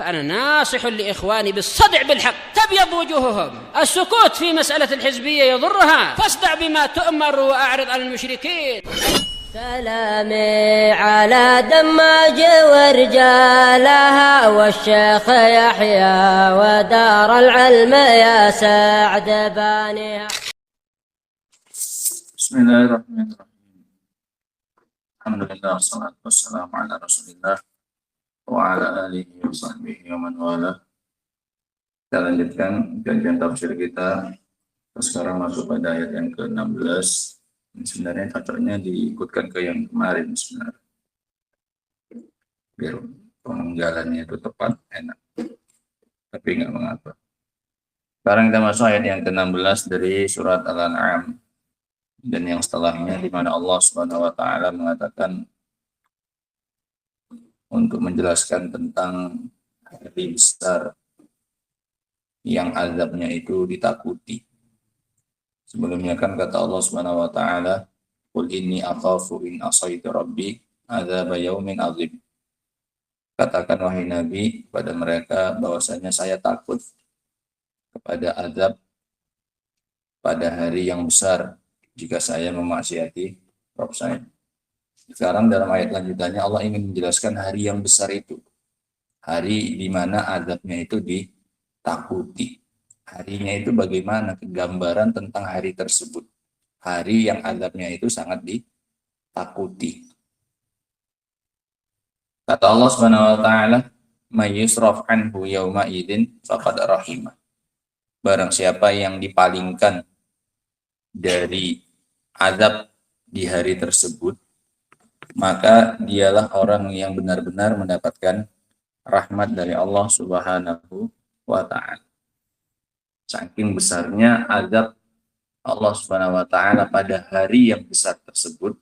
فأنا ناصح لإخواني بالصدع بالحق تبيض وجوههم. السكوت في مسألة الحزبية يضرها، فاصدع بما تؤمر وأعرض عن المشركين. سلامي على دماج ورجالها والشيخ يحيى ودار العلم يا سعد بانيها. بسم الله الرحمن الرحيم. الحمد لله والصلاة والسلام على رسول الله wa ala alihi wa sahbihi wa man wala. Kita lanjutkan kajian tafsir kita. Sekarang masuk pada ayat yang ke-16. Ini sebenarnya cocoknya diikutkan ke yang kemarin sebenarnya. Biar penggalannya itu tepat, enak. Tapi nggak mengapa. Sekarang kita masuk ayat yang ke-16 dari surat Al-An'am. Dan yang setelahnya di mana Allah Subhanahu wa taala mengatakan untuk menjelaskan tentang hari besar yang azabnya itu ditakuti. Sebelumnya kan kata Allah Subhanahu wa taala, "Qul inni akhafu in asaitu rabbi adzab yaumin adzim." Katakan wahai Nabi kepada mereka bahwasanya saya takut kepada azab pada hari yang besar jika saya memaksiati Rabb saya. Sekarang dalam ayat lanjutannya Allah ingin menjelaskan hari yang besar itu. Hari di mana azabnya itu ditakuti. Harinya itu bagaimana, gambaran tentang hari tersebut. Hari yang azabnya itu sangat ditakuti. Kata Allah Subhanahu wa taala, "May yusraf anhu yauma idzin faqad rahimah." Barang siapa yang dipalingkan dari azab di hari tersebut, maka dialah orang yang benar-benar mendapatkan rahmat dari Allah Subhanahu wa ta'ala. Saking besarnya azab Allah Subhanahu wa ta'ala pada hari yang besar tersebut,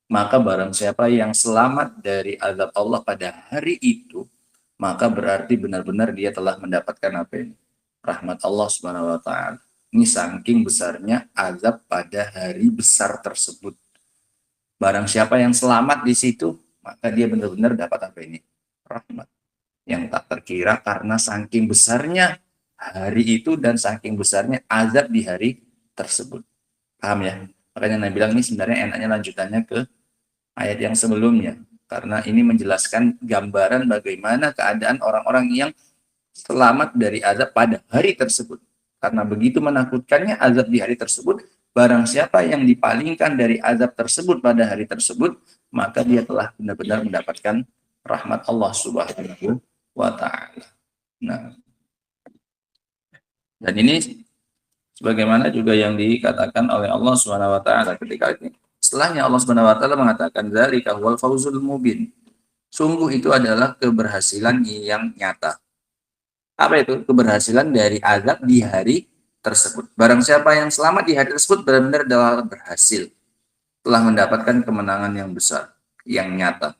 maka barang siapa yang selamat dari azab Allah pada hari itu, maka berarti benar-benar dia telah mendapatkan apa ini? Rahmat Allah Subhanahu wa ta'ala. Ini saking besarnya azab pada hari besar tersebut. Barang siapa yang selamat di situ, maka dia benar-benar dapat apa ini? Rahmat yang tak terkira karena saking besarnya hari itu dan saking besarnya azab di hari tersebut. Paham ya? Makanya Nabi bilang ini sebenarnya enaknya lanjutannya ke ayat yang sebelumnya. Karena ini menjelaskan gambaran bagaimana keadaan orang-orang yang selamat dari azab pada hari tersebut. Karena begitu menakutkannya azab di hari tersebut, barang siapa yang dipalingkan dari azab tersebut pada hari tersebut, maka dia telah benar-benar mendapatkan rahmat Allah Subhanahu wa ta'ala. Nah, dan ini sebagaimana juga yang dikatakan oleh Allah Subhanahu wa ta'ala ketika ini. Setelahnya Allah Subhanahu wa ta'ala mengatakan, "Dzalika huwal fawzul mubin." Sungguh itu adalah keberhasilan yang nyata. Apa itu? Keberhasilan dari azab di hari tersebut. Barang siapa yang selamat di hari tersebut benar-benar adalah berhasil, telah mendapatkan kemenangan yang besar, yang nyata.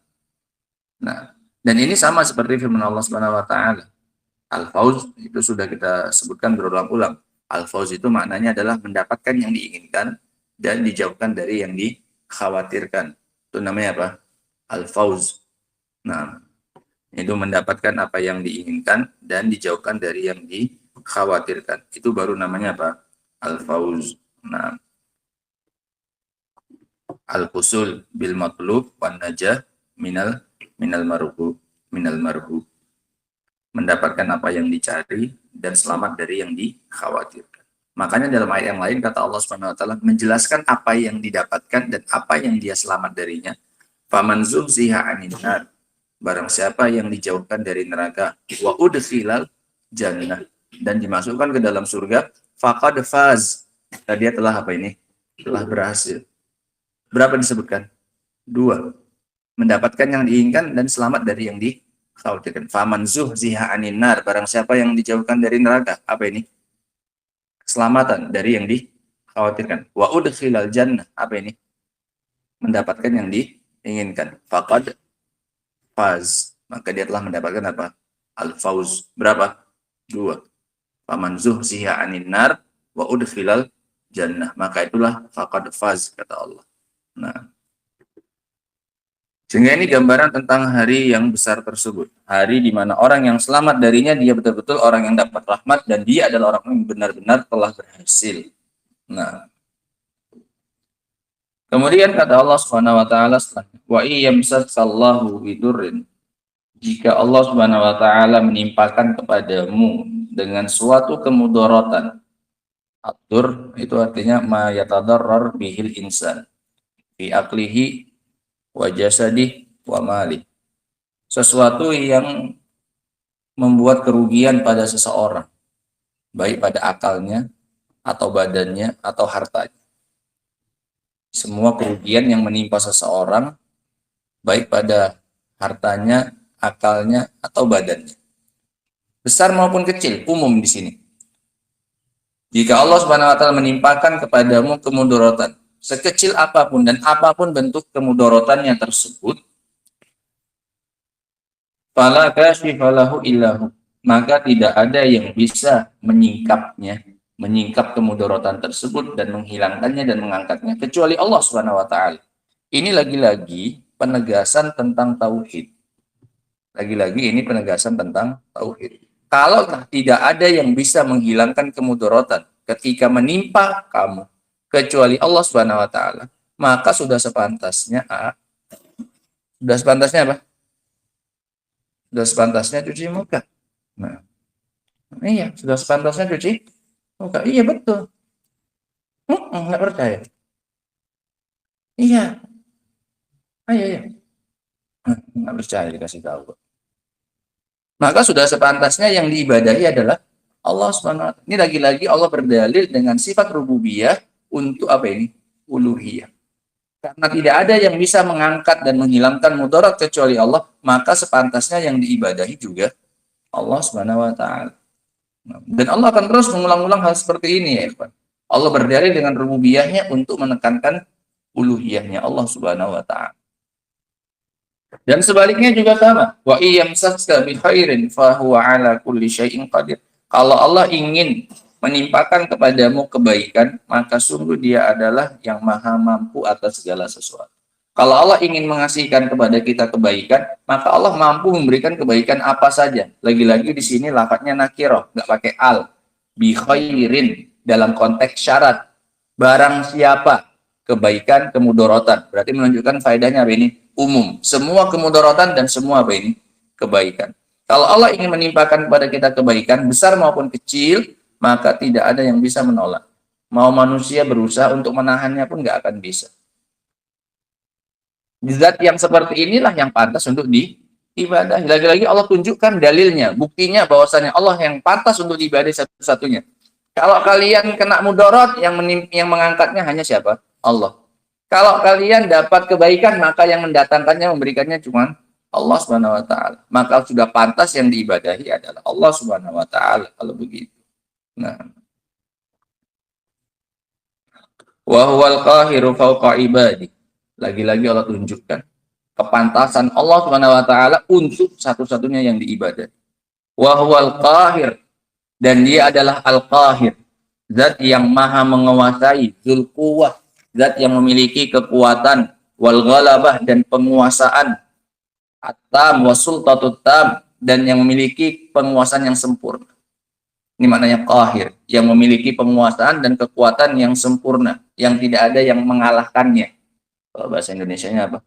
Nah, dan ini sama seperti firman Allah Subhanahu wa taala. Al-Fawz itu sudah kita sebutkan berulang-ulang. Al-Fawz itu maknanya adalah mendapatkan yang diinginkan dan dijauhkan dari yang dikhawatirkan. Itu namanya apa? Al-Fawz. Nah, itu mendapatkan apa yang diinginkan dan dijauhkan dari yang dikhawatirkan. Itu baru namanya apa? Al-Fawz. Nah, al-fusul bil matlub wan najah minal marhu. Mendapatkan apa yang dicari dan selamat dari yang dikhawatirkan. Makanya dalam ayat yang lain kata Allah Subhanahu wa taala menjelaskan apa yang didapatkan dan apa yang dia selamat darinya. Faman zuhziha 'anil nar, barang siapa yang dijauhkan dari neraka, wa udkhilal jannah, dan dimasukkan ke dalam surga, faqad faz, dia telah apa ini? Telah berhasil. Berapa disebutkan? 2. Mendapatkan yang diinginkan dan selamat dari yang dikhawatirkan. Faman zuhziha 'anil nar, barang siapa yang dijauhkan dari neraka, apa ini? Keselamatan dari yang dikhawatirkan. Wa udkhilal jannah, apa ini? Mendapatkan yang diinginkan. Faqad faz, maka dia telah mendapatkan apa? Al-Fawz. Berapa? 2. Faman zuhziha 'anil nar wa udkhilal jannah, maka itulah faqad faz, kata Allah. Nah, Sehingga ini gambaran tentang hari yang besar tersebut. Hari di mana orang yang selamat darinya, dia betul-betul orang yang dapat rahmat, dan dia adalah orang yang benar-benar telah berhasil. Nah, kemudian kata Allah Subhanahu wa taala setelahnya, wa iyamsatsallahu bidurrin, jika Allah Subhanahu wa taala menimpakan kepadamu dengan suatu kemudaratan. Adur itu artinya ma yatadarrar bihil insan fi aqlihi wa jasadih wa mali. Sesuatu yang membuat kerugian pada seseorang, baik pada akalnya atau badannya atau hartanya. Semua kerugian yang menimpa seseorang, baik pada hartanya, akalnya atau badannya, besar maupun kecil, umum di sini. Jika Allah Subhanahu wa taala menimpakan kepadamu kemudaratan, sekecil apapun dan apapun bentuk kemudarotannya tersebut, fala kashifa lahu illahu, maka tidak ada yang bisa menyingkapnya, menyingkap kemudaratan tersebut dan menghilangkannya dan mengangkatnya kecuali Allah Subhanahu wa taala. Ini lagi-lagi penegasan tentang tauhid. Lagi-lagi ini penegasan tentang tauhid. Kalau tidak ada yang bisa menghilangkan kemudaratan ketika menimpa kamu kecuali Allah Subhanahu wa taala, maka sudah sepantasnya apa? Sudah sepantasnya cuci muka. Nah, iya, sudah sepantasnya cuci muka. Iya, betul. Enggak percaya. Iya. Ayo, iya. Enggak percaya dikasih tahu. Maka sudah sepantasnya yang diibadahi adalah Allah Subhanahu wa taala. Ini lagi-lagi Allah berdalil dengan sifat rububiyah untuk apa ini? Uluhiyah. Karena tidak ada yang bisa mengangkat dan menghilangkan mudarat kecuali Allah, maka sepantasnya yang diibadahi juga Allah Subhanahu wa taala. Dan Allah akan terus mengulang-ulang hal seperti ini ya, Pak. Allah berdalil dengan rububiyahnya untuk menekankan uluhiyahnya Allah Subhanahu wa taala. Dan sebaliknya juga sama. Wa iyamsaska bi khairin fa huwa ala kulli syai'in qadir. Kalau Allah ingin menimpakan kepadamu kebaikan, maka sungguh Dia adalah yang maha mampu atas segala sesuatu. Kalau Allah ingin mengasihkan kepada kita kebaikan, maka Allah mampu memberikan kebaikan apa saja. Lagi-lagi di sini lafadznya nakirah, nggak pakai al. Bi khairin dalam konteks syarat. Barang siapa kebaikan kemudaratan. Berarti menunjukkan faedahnya apa ini? Umum. Semua kemudaratan dan semua apa ini? Kebaikan. Kalau Allah ingin menimpakan kepada kita kebaikan, besar maupun kecil, maka tidak ada yang bisa menolak. Mau manusia berusaha untuk menahannya pun nggak akan bisa. Zat yang seperti inilah yang pantas untuk diibadahi. Lagi-lagi Allah tunjukkan dalilnya, buktinya bahwasanya Allah yang pantas untuk diibadahi satu-satunya. Kalau kalian kena mudarat, yang mengangkatnya hanya siapa? Allah. Kalau kalian dapat kebaikan, maka yang mendatangkannya, memberikannya cuma Allah Subhanahu wa taala. Maka sudah pantas yang diibadahi adalah Allah Subhanahu wa taala kalau begitu. Nah, wa huwal qahiru fawqa ibadi. Lagi-lagi Allah tunjukkan kepantasan Allah Subhanahu wa taala untuk satu-satunya yang diibadahi. Wa huwal qahir, dan Dia adalah al-qahir, zat yang maha menguasai, dzul quwwah, zat yang memiliki kekuatan, wal ghalabah, dan penguasaan, at-tam wa sultatut tam, dan yang memiliki penguasaan yang sempurna. Ini maknanya qahir, yang memiliki penguasaan dan kekuatan yang sempurna, yang tidak ada yang mengalahkannya. Kalau bahasa Indonesianya apa?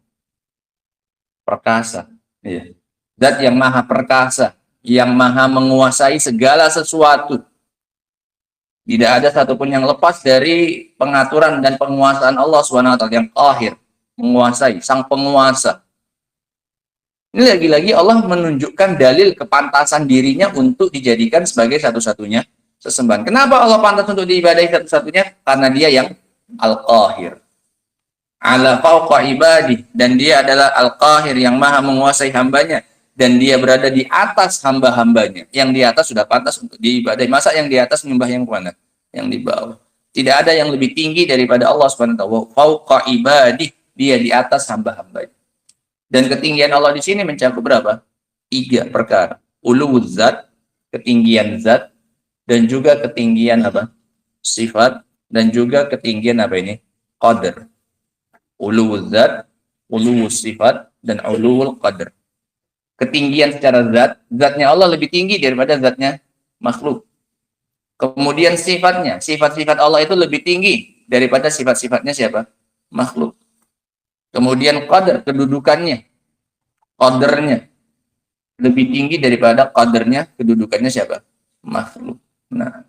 Perkasa. Iya. Zat yang maha perkasa, yang maha menguasai segala sesuatu. Tidak ada satupun yang lepas dari pengaturan dan penguasaan Allah SWT yang qahir, menguasai, sang penguasa. Ini lagi-lagi Allah menunjukkan dalil kepantasan dirinya untuk dijadikan sebagai satu-satunya sesembahan. Kenapa Allah pantas untuk diibadahi satu-satunya? Karena Dia yang Al-Qahir. Ala fawqa ibadi, dan Dia adalah Al-Qahir yang maha menguasai hambanya, dan Dia berada di atas hamba-hambanya. Yang di atas sudah pantas untuk diibadahi. Masa yang di atas menyembah yang mana? Yang di bawah. Tidak ada yang lebih tinggi daripada Allah Subhanahu wa taala. Fawqa ibadi, Dia di atas hamba-hambanya. Dan ketinggian Allah di sini mencakup berapa? 3 perkara. Uluwuz zat, ketinggian zat, dan juga ketinggian apa? Sifat, dan juga ketinggian apa ini? Qadar. Uluwuz zat, uluwuz sifat, dan ulul qadr. Ketinggian secara zat, zatnya Allah lebih tinggi daripada zatnya makhluk. Kemudian sifatnya, sifat-sifat Allah itu lebih tinggi daripada sifat-sifatnya siapa? Makhluk. Kemudian qadr, kedudukannya, qadarnya lebih tinggi daripada qadarnya, kedudukannya siapa? Makhluk. Nah,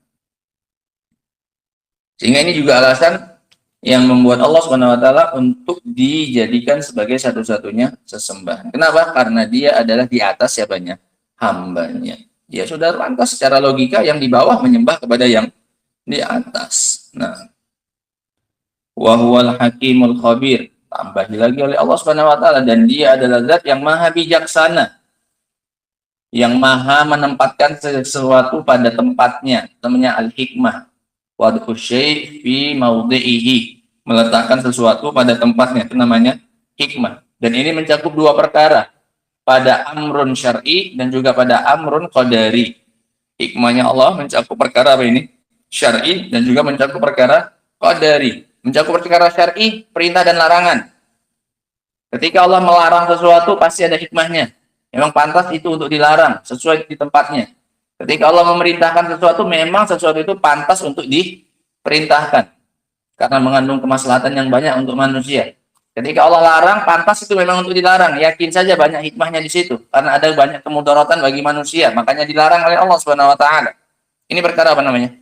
sehingga ini juga alasan yang membuat Allah SWT untuk dijadikan sebagai satu-satunya sesembahan. Kenapa? Karena dia adalah di atas siapanya? Hambanya. Dia sudah lantas secara logika yang di bawah menyembah kepada yang di atas. Nah, wa huwal hakimul khabir. Tambahi lagi oleh Allah SWT, dan dia adalah zat yang maha bijaksana, yang maha menempatkan sesuatu pada tempatnya. Namanya al-hikmah. Wad'u syai' fi mawdi'ihi, meletakkan sesuatu pada tempatnya, itu namanya hikmah. Dan ini mencakup dua perkara, pada amrun syar'i dan juga pada amrun qadari. Hikmahnya Allah mencakup perkara apa ini? Syar'i, dan juga mencakup perkara qadari. Mencakup perkara syar'i, perintah dan larangan. Ketika Allah melarang sesuatu pasti ada hikmahnya. Memang pantas itu untuk dilarang, sesuai di tempatnya. Ketika Allah memerintahkan sesuatu, memang sesuatu itu pantas untuk diperintahkan. Karena mengandung kemaslahatan yang banyak untuk manusia. Ketika Allah larang, pantas itu memang untuk dilarang. Yakin saja banyak hikmahnya di situ. Karena ada banyak kemudaratan bagi manusia. Makanya dilarang oleh Allah SWT. Ini perkara apa namanya?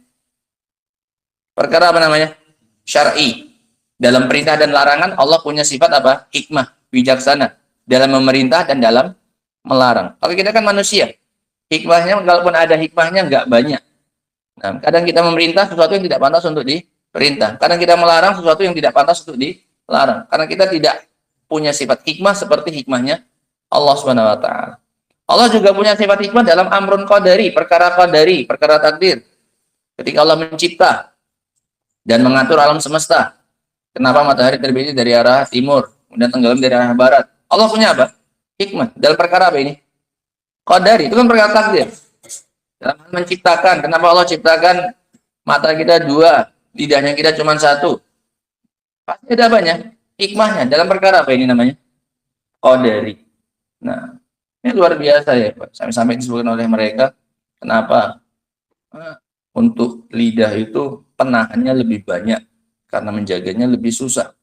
Perkara apa namanya? Syar'i. Dalam perintah dan larangan, Allah punya sifat apa? Hikmah, bijaksana. Dalam memerintah dan dalam melarang. Kalau kita kan manusia. Hikmahnya, kalaupun ada hikmahnya, nggak banyak. Nah, kadang kita memerintah sesuatu yang tidak pantas untuk diperintah. Kadang kita melarang sesuatu yang tidak pantas untuk dilarang. Karena kita tidak punya sifat hikmah seperti hikmahnya Allah SWT. Allah juga punya sifat hikmah dalam amrun qadari, perkara takdir. Ketika Allah mencipta dan mengatur alam semesta. Kenapa matahari terbit dari arah timur, kemudian tenggelam dari arah barat? Allah punya apa? Hikmah. Dalam perkara apa ini? Qadari, itu kan perkara takdir. Dalam hal menciptakan, kenapa Allah ciptakan mata kita dua, lidahnya kita cuma satu? Pasti ada banyak hikmahnya. Dalam perkara apa ini namanya? Qadari. Nah, ini luar biasa ya Pak. Sampai-sampai disebutkan oleh mereka, kenapa untuk lidah itu penahannya lebih banyak, karena menjaganya lebih susah.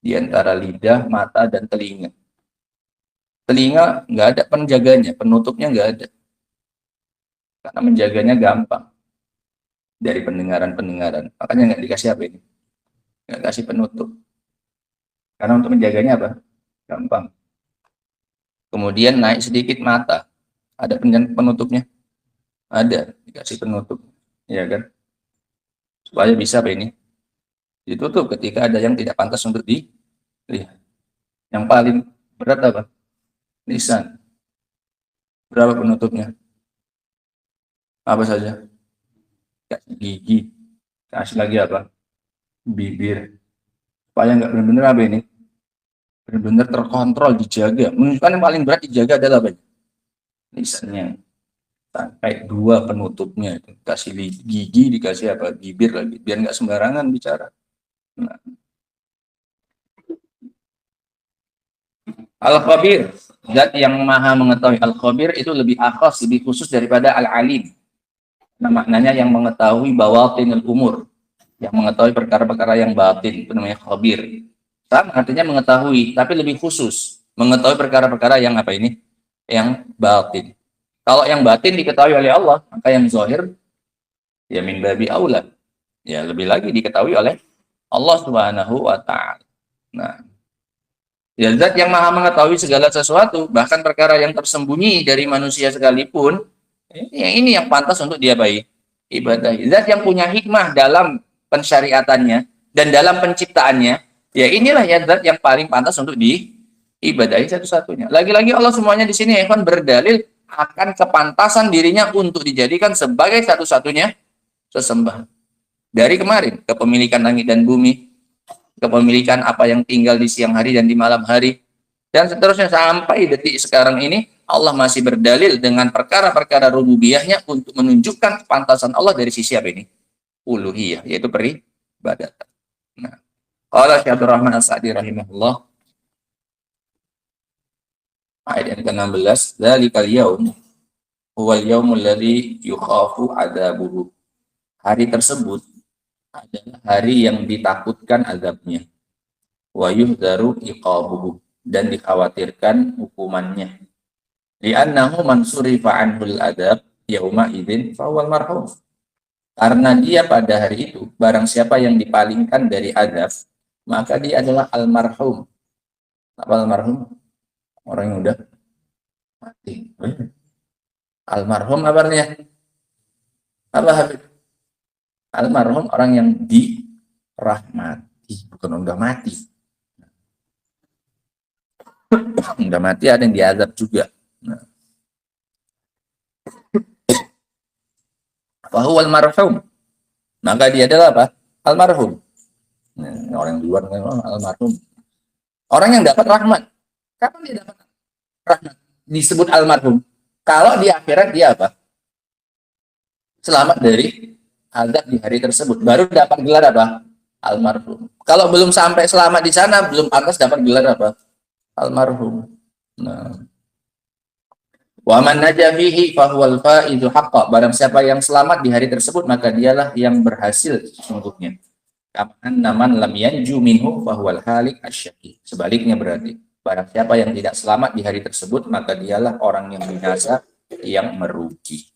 Di antara lidah, mata, dan telinga. Telinga nggak ada penjaganya, penutupnya nggak ada. Karena menjaganya gampang. Dari pendengaran-pendengaran. Makanya nggak dikasih apa ini? Nggak kasih penutup. Karena untuk menjaganya apa? Gampang. Kemudian naik sedikit mata. Ada penutupnya? Ada. Dikasih penutup. Ya kan? Supaya bisa apa ini? Ditutup ketika ada yang tidak pantas untuk dilihat. Yang paling berat apa? Lisan. Berapa penutupnya? Apa saja? Kasih gigi. Kasih lagi apa? Bibir. Supaya nggak benar-benar apa ini? Benar-benar terkontrol, dijaga. Menunjukkan yang paling berat dijaga adalah apa? Lisannya. Sampai dua penutupnya. Kasih gigi, dikasih apa? Bibir lagi. Biar nggak sembarangan bicara. Nah. Al-Khabir, zat yang maha mengetahui. Al-Khabir itu lebih akhas, lebih khusus daripada Al-Alim. Nah, maknanya yang mengetahui bawatinul umur, yang mengetahui perkara-perkara yang batin, itu namanya Khabir. Sama artinya mengetahui, tapi lebih khusus, mengetahui perkara-perkara yang apa ini? Yang batin. Kalau yang batin diketahui oleh Allah, maka yang zahir ya min babi aula. Ya lebih lagi diketahui oleh Allah Subhanahu wa taala. Nah, ya zat yang maha mengetahui segala sesuatu, bahkan perkara yang tersembunyi dari manusia sekalipun, ini yang pantas untuk dia ibadahi. Zat yang punya hikmah dalam pensyariatannya dan dalam penciptaannya, ya inilah ya zat yang paling pantas untuk diibadahi satu-satunya. Lagi-lagi Allah semuanya di sini akan berdalil akan kepantasan dirinya untuk dijadikan sebagai satu-satunya sesembahan. Dari kemarin, kepemilikan langit dan bumi, kepemilikan apa yang tinggal di siang hari dan di malam hari, dan seterusnya sampai detik sekarang ini Allah masih berdalil dengan perkara-perkara rububiyahnya untuk menunjukkan kepantasan Allah dari sisi apa ini? Uluhiyah, yaitu peribadatan. Nah, qala Syekh Abdurrahman As-Sa'di rahimahullah, Ayat yang ke-16, dzalikal yaum huwal yaumul ladzi yukhafu adzabuhu. Hari tersebut adalah hari yang ditakutkan azabnya. Wa yuhdzaru iqabuhu, dan dikhawatirkan hukumannya. Li'annahu man surifa anhul adab yauma idzin fawal marhum. Karena dia pada hari itu, barang siapa yang dipalingkan dari azab, maka dia adalah almarhum. Apa almarhum? Orang yang udah mati. Almarhum apa artinya? Apa Habib? Almarhum orang yang dirahmati, bukan udah mati. Udah mati ada yang diazab juga. Nah. Fahuwal marhum, maka dia adalah apa? Almarhum. Nah, orang di luar almarhum. Orang yang dapat rahmat. Kapan dia dapat rahmat? Disebut almarhum. Kalau di akhirat dia apa? Selamat dari azab di hari tersebut. Baru dapat gelar apa? Almarhum. Kalau belum sampai selamat di sana, belum pantas dapat gelar apa? Almarhum. Nah. Wa man naja fihi fahuwal faizu haqqan. Barang siapa yang selamat di hari tersebut, maka dialah yang berhasil sesungguhnya. Kaman naman lam yanju minhu fahuwal halik asyaqi. Sebaliknya berarti, barang siapa yang tidak selamat di hari tersebut, maka dialah orang yang binasa, yang merugi.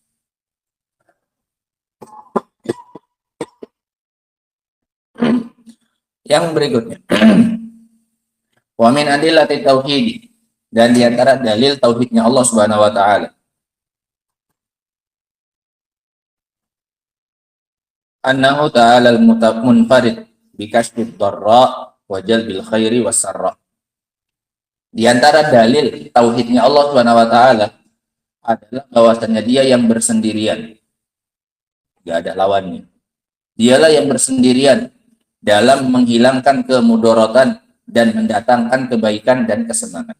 Yang berikutnya. Wa min adillati tauhid, dan di antara dalil tauhidnya Allah Subhanahu wa taala. Annahu ta'ala al-munfarid bi kasfid dharra wa jalbil khairi was-sarra. Di antara dalil tauhidnya Allah Subhanahu wa taala adalah bahwasanya dia yang bersendirian. Enggak ada lawannya. Dialah yang bersendirian dalam menghilangkan kemudaratan dan mendatangkan kebaikan dan kesenangan.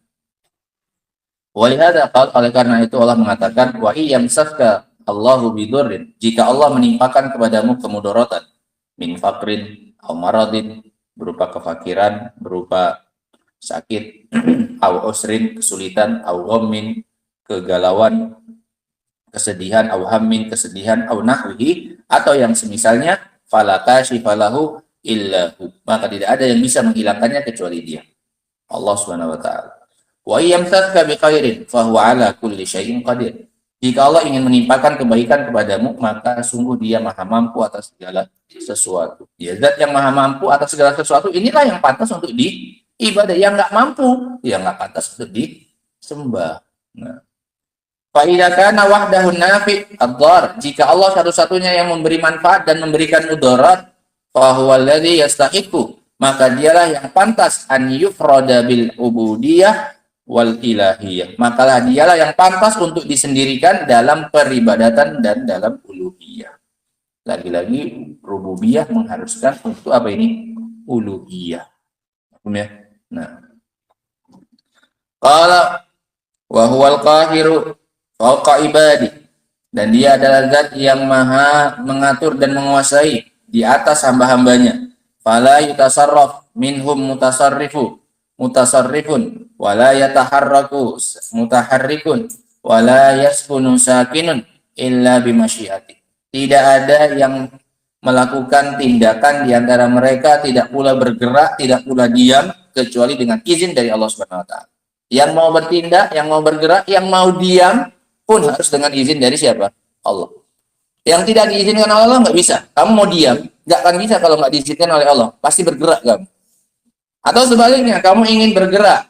Walihada qala, oleh karena itu Allah mengatakan wa iyamsaka Allahu bidurrin, jika Allah menimpakan kepadamu kemudaratan min faqrin aw maradin, berupa kefakiran, berupa sakit, aw usrin, kesulitan, aw ghammin, kegalauan, kesedihan, aw hammin, kesedihan, aw nahwihi, atau yang semisalnya, fala kashifalahu illahu, maka tidak ada yang bisa menghilangkannya kecuali dia, Allah Subhanahu wa taala. Wa yamsaka bikhairin fa huwa ala kulli syai'in qadir. Jika Allah ingin menimpakan kebaikan kepadamu, maka sungguh dia maha mampu atas segala sesuatu. Dia zat yang maha mampu atas segala sesuatu, inilah yang pantas untuk diibadah. Yang nggak mampu, yang nggak pantas untuk disembah. Nah. Fa idza kana wahdahu nafi' ad-dhar, jika Allah satu-satunya yang memberi manfaat dan memberikan mudarat, fa huwa alladzi yastahiqu, maka dialah yang pantas an yufrada bil ubudiyah wal ilahiyah, makalah dialah yang pantas untuk disendirikan dalam peribadatan dan dalam uluhiyah. Lagi-lagi rububiyah mengharuskan untuk apa ini? Uluhiyah. Ya? Nah. Qala wa huwal qahiru fawqa ibadi, dan dia adalah zat yang maha mengatur dan menguasai di atas hamba-hambanya. Fala yutasarraf minhum mutasarrifun wala yataharraku mutaharrikun wala yaskunu sakinun illa bimasyiati. Tidak ada yang melakukan tindakan di antara mereka, tidak pula bergerak, tidak pula diam, kecuali dengan izin dari Allah Subhanahu wa taala. Yang mau bertindak, yang mau bergerak, yang mau diam pun harus dengan izin dari siapa? Allah. Yang tidak diizinkan oleh Allah nggak bisa. Kamu mau diam, nggak akan bisa kalau nggak diizinkan oleh Allah. Pasti bergerak kamu. Atau sebaliknya, kamu ingin bergerak,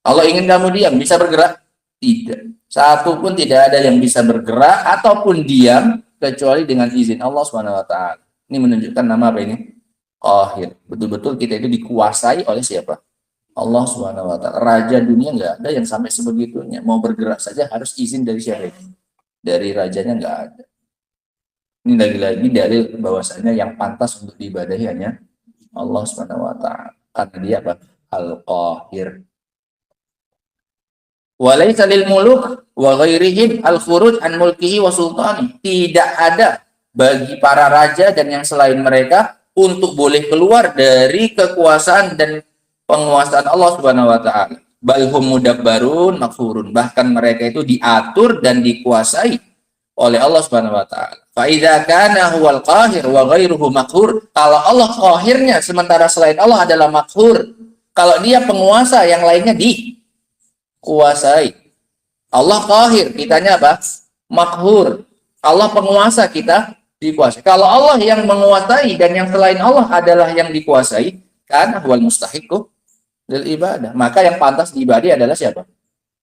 Allah ingin kamu diam, bisa bergerak? Tidak. Satu pun tidak ada yang bisa bergerak ataupun diam kecuali dengan izin Allah Subhanahu wa taala. Ini menunjukkan nama apa ini? Qahir. Betul-betul kita itu dikuasai oleh siapa? Allah Subhanahu wa taala. Raja dunia nggak ada yang sampai sebegitunya. Mau bergerak saja harus izin dari siapa ini? Dari rajanya nggak ada. Ini lagi-lagi dalil bahwasanya yang pantas untuk diibadahi hanya Allah Subhanahu wa taala. Karena dia apa? Al-Qahir. Walaysa lil muluk wa ghairihim al-khuruj an mulkihi wa sultani. Tidak ada bagi para raja dan yang selain mereka untuk boleh keluar dari kekuasaan dan penguasaan Allah Subhanahu wa taala. balhum mudabbarun maghfurun, bahkan mereka itu diatur dan dikuasai oleh Allah Subhanahu wa taala. Fa idza kana huwal qahir wa ghairuhu maghfur, kalau Allah qahirnya sementara selain Allah adalah maghfur, kalau dia penguasa yang lainnya dikuasai. Allah qahir, kitanya apa? Maghfur. Allah penguasa, kita dikuasai. Kalau Allah yang menguasai dan yang selain Allah adalah yang dikuasai, kan huwal mustahiqu lil ibadah, maka yang pantas diibadai adalah siapa?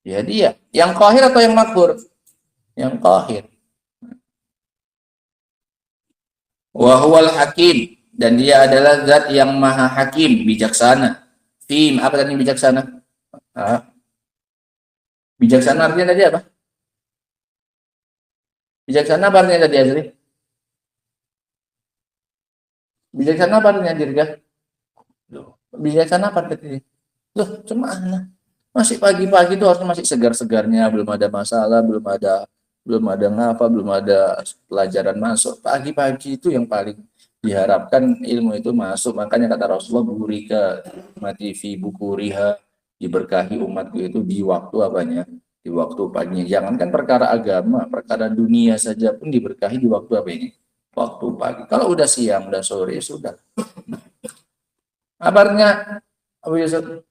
Ya dia. Yang qahir atau yang maghfur? Yang qahir. Wa huwal hakim, dan dia adalah zat yang maha hakim, bijaksana. Fim, apa tadi bijaksana? Bijaksana artinya tadi apa? Bijaksana apa artinya tadi, Azri? Bijaksana apa artinya, Dirga? Bijaksana apa tadi? Loh, cuma masih pagi-pagi itu harusnya masih segar-segarnya, belum ada masalah, belum ada ngapa, belum ada pelajaran masuk. Pagi-pagi itu yang paling diharapkan ilmu itu masuk. Makanya kata Rasulullah, burika mati fi bukuriha, diberkahi umatku itu di waktu apanya? Di waktu paginya. Jangankan perkara agama, perkara dunia saja pun diberkahi di waktu apa ini? Waktu pagi. Kalau udah siang, udah sore, sudah. Kabarnya Abu Yusuf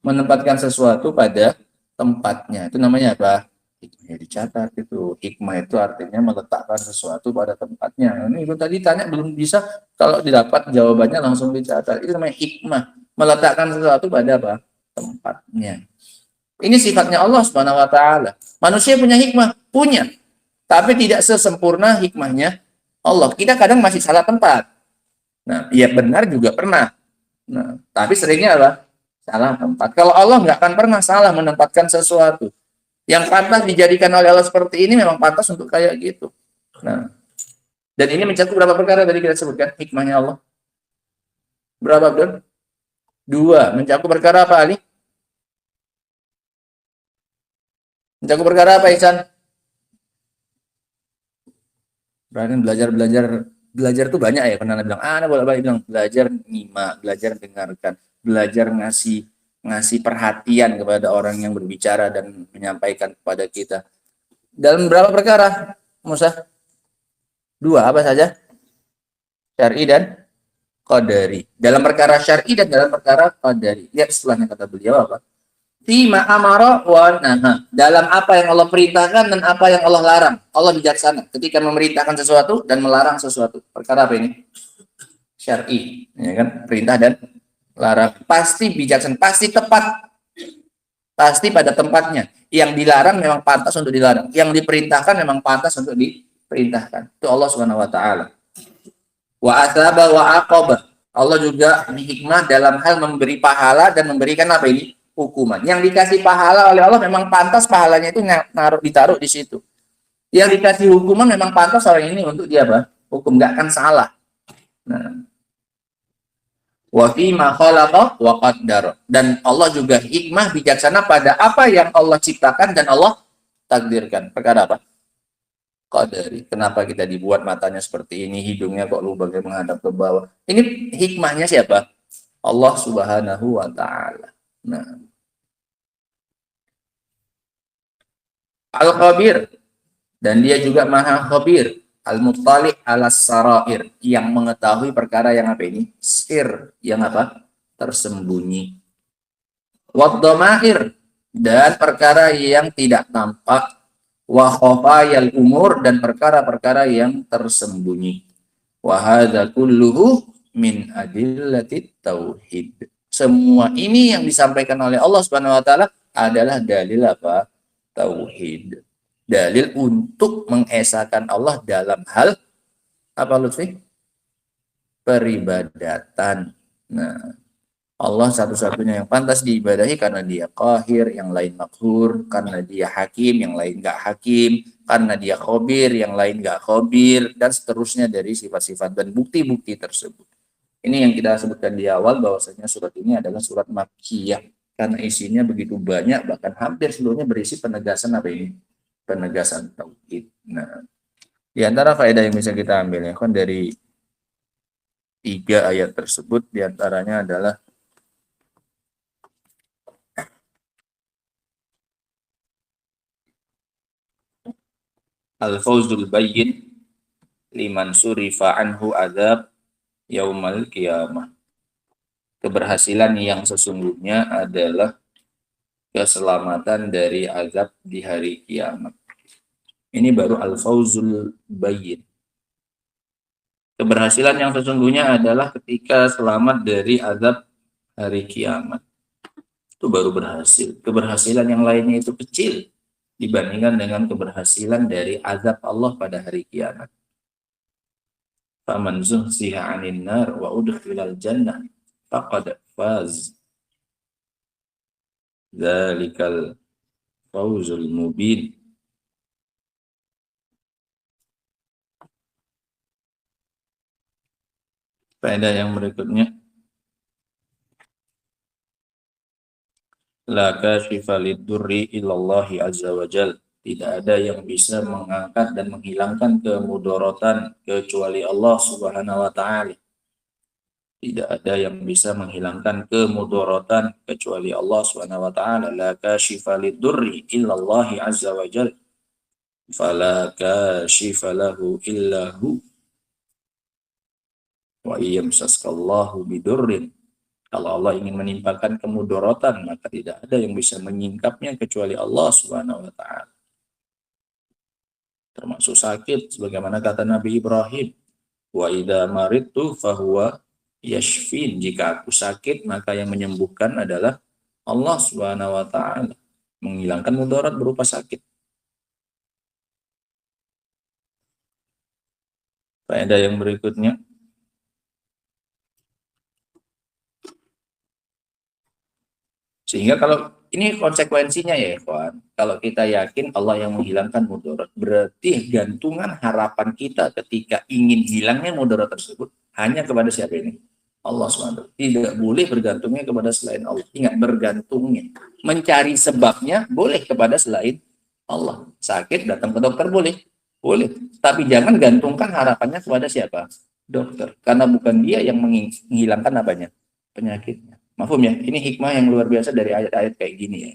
menempatkan sesuatu pada tempatnya. Itu namanya apa? Hikmah. Dicatat itu. Hikmah itu artinya meletakkan sesuatu pada tempatnya. Ini itu tadi tanya belum bisa, kalau didapat jawabannya langsung dicatat. Itu namanya hikmah. Meletakkan sesuatu pada apa? Tempatnya. Ini sifatnya Allah Subhanahu wa taala. Manusia punya hikmah, punya. Tapi tidak sesempurna hikmahnya Allah. Kita kadang masih salah tempat. Nah, ya benar juga pernah. Nah, tapi seringnya apa? Salah tempat. Kalau Allah nggak akan pernah salah menempatkan sesuatu. Yang pantas dijadikan oleh Allah seperti ini memang pantas untuk kayak gitu. Nah, dan ini mencakup berapa perkara tadi kita sebutkan hikmahnya Allah? Berapa, Abdul? 2. Mencakup perkara apa, Ali? Mencakup perkara apa, Ihsan? Berarti belajar tuh banyak ya. Pernah bilang, boleh bilang belajar nyimak, belajar dengarkan, belajar ngasih perhatian kepada orang yang berbicara dan menyampaikan kepada kita. Dalam berapa perkara, Musa? 2, apa saja? Syar'i dan qadari. Dalam perkara syar'i dan dalam perkara qadari. Lihat setelahnya kata beliau apa? Fima amara wa naha. Dalam apa yang Allah perintahkan dan apa yang Allah larang. Allah bijaksana ketika memerintahkan sesuatu dan melarang sesuatu. Perkara apa ini? Syar'i, ya kan? Perintah dan larang. Pasti bijaksana, pasti tepat. Pasti pada tempatnya. Yang dilarang memang pantas untuk dilarang. Yang diperintahkan memang pantas untuk diperintahkan. Itu Allah Subhanahu wa taala. Wa atsaba wa aqaba. Allah juga hikmah dalam hal memberi pahala dan memberikan apa ini? Hukuman. Yang dikasih pahala oleh Allah memang pantas pahalanya itu ditaruh di situ. Yang dikasih hukuman memang pantas orang ini untuk dia apa? Hukum, nggak akan salah. Nah, wa fi ma khalaqa wa qaddara. Dan Allah juga hikmah bijaksana pada apa yang Allah ciptakan dan Allah takdirkan. Perkara apa? Qadari. Kenapa kita dibuat matanya seperti ini, hidungnya kok lubangnya menghadap ke bawah? Ini hikmahnya siapa? Allah Subhanahu wa taala. Nah, Al-Khabir, dan dia juga Maha Khabir, Al-Muttali' alas sarair, yang mengetahui perkara yang apa ini? Sir, yang apa? Tersembunyi. Wad-dhamair, dan perkara yang tidak tampak. Wa khafayal umur, dan perkara-perkara yang tersembunyi. Wa hadza kulluhu min adillatit tauhid. Semua ini yang disampaikan oleh Allah Subhanahu wa taala adalah dalil apa? Tauhid. Dalil untuk mengesahkan Allah dalam hal apa, Lutfi? Peribadatan. Nah, Allah satu-satunya yang pantas diibadahi karena dia qahir, yang lain maghfur, karena dia hakim, yang lain enggak hakim, karena dia khabir, yang lain enggak khabir, dan seterusnya dari sifat-sifat dan bukti-bukti tersebut. Ini yang kita sebutkan di awal bahwasanya surat ini adalah surat Makkiyah karena isinya begitu banyak, bahkan hampir seluruhnya berisi penegasan apa ini? Penegasan tauhid. Nah, di antara faedah yang bisa kita ambil ya kan dari 3 ayat tersebut, di antaranya adalah al-fawzul bayyin liman surifa anhu adzab yaumal qiyamah. Keberhasilan yang sesungguhnya adalah keselamatan dari azab di hari kiamat. Ini baru al-fawzul bayyin. Keberhasilan yang sesungguhnya adalah ketika selamat dari azab hari kiamat. Itu baru berhasil. Keberhasilan yang lainnya itu kecil dibandingkan dengan keberhasilan dari azab Allah pada hari kiamat. Faman zuhziha 'anil nar wa udkhilal jannah faqad faz. Dzalikal fawzul mubin. Faedah yang berikutnya, la kashifa lidurri illallahi azza wa jal. Tidak ada yang bisa mengangkat dan menghilangkan kemudorotan kecuali Allah subhanahu wa ta'ala. Tidak ada yang bisa menghilangkan kemudorotan kecuali Allah subhanahu wa ta'ala. La kashifa lidurri illallahi azza wa jal. Fala kashifa lahu illahu. Wa iyamsaskallahu bidurrin. Kalau Allah ingin menimpakan kemudorotan, maka tidak ada yang bisa menyingkapnya kecuali Allah subhanahu wa ta'ala. Termasuk sakit, sebagaimana kata Nabi Ibrahim, wa idza maridtu fahuwa yashfin. Jika aku sakit, maka yang menyembuhkan adalah Allah subhanahu wa ta'ala, menghilangkan mudarat berupa sakit. Faedah yang berikutnya, sehingga kalau ini konsekuensinya ya ikhwan, kalau kita yakin Allah yang menghilangkan mudarat, berarti gantungan harapan kita ketika ingin hilangnya mudarat tersebut hanya kepada siapa ini? Allah SWT. Tidak boleh bergantungnya kepada selain Allah. Ingat, bergantungnya. Mencari sebabnya boleh kepada selain Allah. Sakit, datang ke dokter boleh. Boleh. Tapi jangan gantungkan harapannya kepada siapa? Dokter. Karena bukan dia yang menghilangkan apanya? Penyakitnya. Mafhum ya? Ini hikmah yang luar biasa dari ayat-ayat kayak gini ya.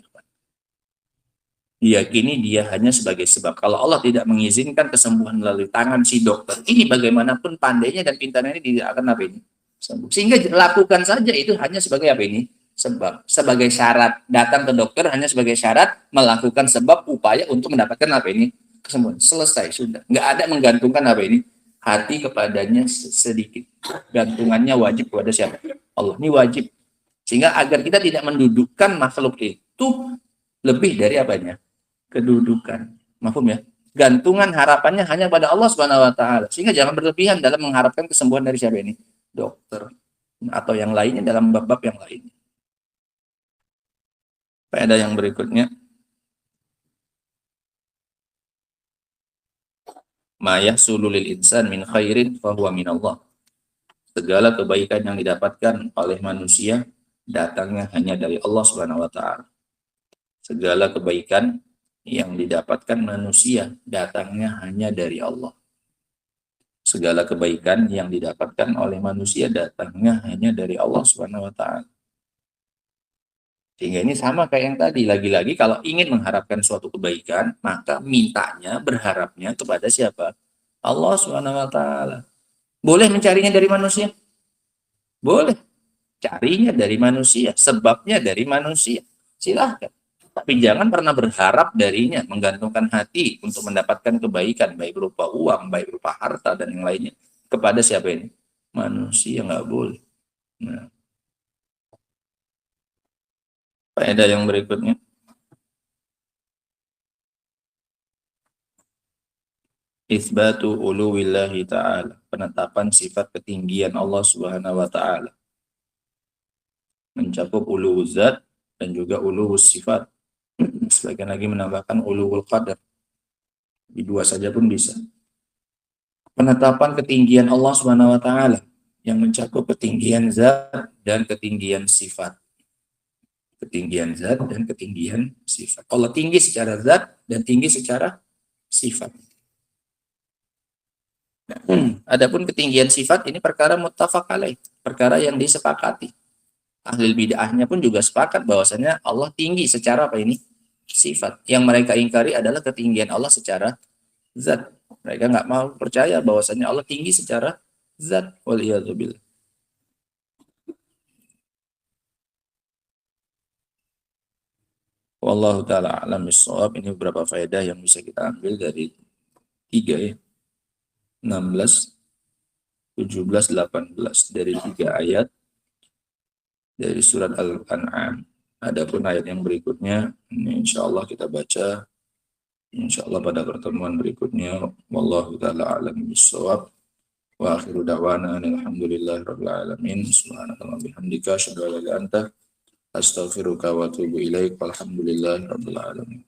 Diyakini dia hanya sebagai sebab. Kalau Allah tidak mengizinkan kesembuhan melalui tangan si dokter, ini bagaimanapun pandainya dan pintarnya ini tidak akan apa ini? Sembuh. Sehingga lakukan saja itu hanya sebagai apa ini? Sebab. Sebagai syarat. Datang ke dokter hanya sebagai syarat melakukan sebab upaya untuk mendapatkan apa ini? Kesembuhan. Selesai, sudah. Nggak ada menggantungkan apa ini? Hati kepadanya sedikit. Gantungannya wajib kepada siapa? Allah. Ini wajib. Sehingga agar kita tidak mendudukkan makhluk itu lebih dari apanya? Kedudukan. Mafhum ya? Gantungan harapannya hanya pada Allah Subhanahu wa taala. Sehingga jangan berlebihan dalam mengharapkan kesembuhan dari siapa ini? Dokter atau yang lainnya dalam bab-bab yang lainnya. Faedah yang berikutnya, ma yahsulu lil insan min khairin fa huwa min Allah. Segala kebaikan yang didapatkan oleh manusia datangnya hanya dari Allah Subhanahu wa taala. Segala kebaikan yang didapatkan manusia datangnya hanya dari Allah. Segala kebaikan yang didapatkan oleh manusia datangnya hanya dari Allah Subhanahu wa taala. Sehingga ini sama kayak yang tadi, lagi-lagi kalau ingin mengharapkan suatu kebaikan, maka mintanya, berharapnya kepada siapa? Allah Subhanahu wa taala. Boleh mencarinya dari manusia? Boleh. Carinya dari manusia, sebabnya dari manusia. Silahkan. Tapi jangan pernah berharap darinya, menggantungkan hati untuk mendapatkan kebaikan, baik berupa uang, baik berupa harta, dan yang lainnya. Kepada siapa ini? Manusia, nggak boleh. Nah. Faedah yang berikutnya. Itsbatu uluwillahi ta'ala. Penetapan sifat ketinggian Allah Subhanahu wa ta'ala. Mencakup uluwuz zat dan juga uluwuz sifat. Sebagian lagi menambahkan uluwul qadar. Di dua saja pun bisa. Penetapan ketinggian Allah Subhanahu wa taala yang mencakup ketinggian zat dan ketinggian sifat. Ketinggian zat dan ketinggian sifat. Allah tinggi secara zat dan tinggi secara sifat. Adapun ketinggian sifat ini perkara muttafaq alaih, perkara yang disepakati. Ahli bid'ahnya pun juga sepakat bahwasanya Allah tinggi secara apa ini? Sifat. Yang mereka ingkari adalah ketinggian Allah secara zat. Mereka nggak mau percaya bahwasanya Allah tinggi secara zat. Waliyadzubillah. Wallahu ta'ala alam bissawab. Ini beberapa faedah yang bisa kita ambil dari 3 ya. 16, 17, 18 dari 3 ayat dari surat Al-An'am. Adapun ayat yang berikutnya, ini insya Allah kita baca insya Allah pada pertemuan berikutnya. Wallahu ta'ala alam bissawab. Wa akhiru da'wana alhamdulillahi rabbil alamin. Subhanallahi bihamdika asyhadu an la ilaha illa anta astaghfiruka wa atubu ilaik. Walhamdulillahi rabbil alamin.